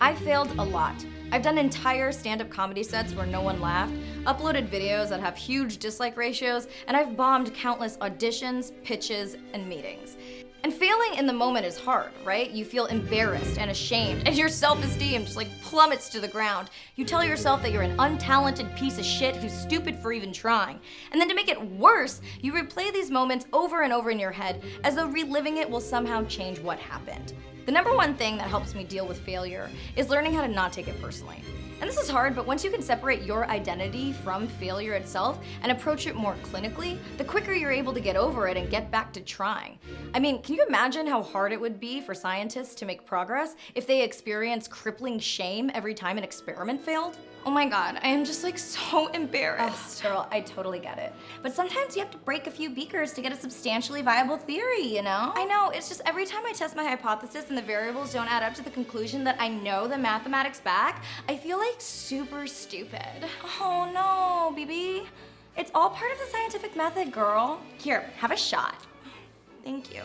I've failed a lot. I've done entire stand-up comedy sets where no one laughed, uploaded videos that have huge dislike ratios, and I've bombed countless auditions, pitches, and meetings. And failing in the moment is hard, right? You feel embarrassed and ashamed, and your self-esteem just plummets to the ground. You tell yourself that you're an untalented piece of shit who's stupid for even trying. And then to make it worse, you replay these moments over and over in your head as though reliving it will somehow change what happened. The number one thing that helps me deal with failure is learning how to not take it personally. And this is hard, but once you can separate your identity from failure itself and approach it more clinically, the quicker you're able to get over it and get back to trying. I mean, can you imagine how hard it would be for scientists to make progress if they experienced crippling shame every time an experiment failed? Oh my God, I am just so embarrassed. Oh, girl, I totally get it. But sometimes you have to break a few beakers to get a substantially viable theory, you know? I know, it's just every time I test my hypothesis and the variables don't add up to the conclusion that I know the mathematics back, I feel super stupid. Oh no, BB. It's all part of the scientific method, girl. Here, have a shot. Thank you.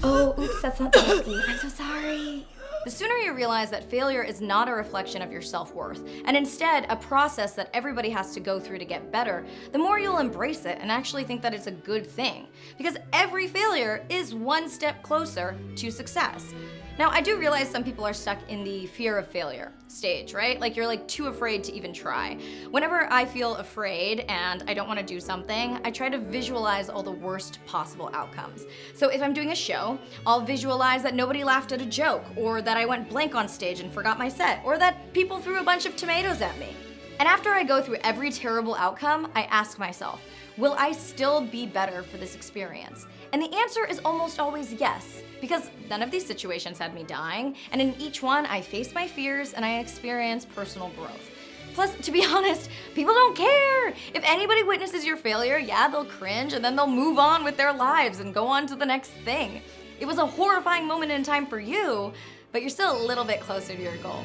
Oh, oops, that's not whiskey. I'm so sorry. The sooner you realize that failure is not a reflection of your self-worth, and instead a process that everybody has to go through to get better, the more you'll embrace it and actually think that it's a good thing. Because every failure is one step closer to success. Now, I do realize some people are stuck in the fear of failure stage, right? You're too afraid to even try. Whenever I feel afraid and I don't want to do something, I try to visualize all the worst possible outcomes. So if I'm doing a show, I'll visualize that nobody laughed at a joke, or that I went blank on stage and forgot my set, or that people threw a bunch of tomatoes at me. And after I go through every terrible outcome, I ask myself, will I still be better for this experience? And the answer is almost always yes, because none of these situations had me dying, and in each one I faced my fears and I experienced personal growth. Plus, to be honest, people don't care. If anybody witnesses your failure, yeah, they'll cringe and then they'll move on with their lives and go on to the next thing. It was a horrifying moment in time for you, but you're still a little bit closer to your goal.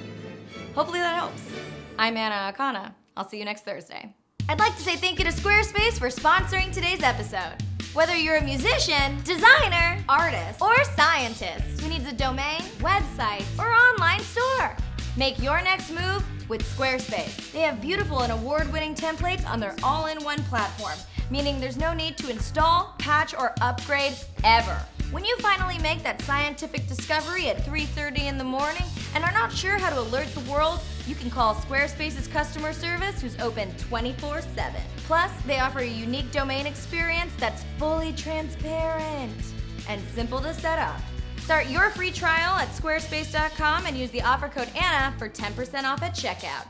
Hopefully that helps. I'm Akana. I'll see you next Thursday. I'd like to say thank you to Squarespace for sponsoring today's episode. Whether you're a musician, designer, artist, or scientist who needs a domain, website, or online store, make your next move with Squarespace. They have beautiful and award-winning templates on their all-in-one platform, meaning there's no need to install, patch, or upgrade ever. When you finally make that scientific discovery at 3:30 in the morning and are not sure how to alert the world, you can call Squarespace's customer service, who's open 24/7. Plus, they offer a unique domain experience that's fully transparent and simple to set up. Start your free trial at squarespace.com and use the offer code ANNA for 10% off at checkout.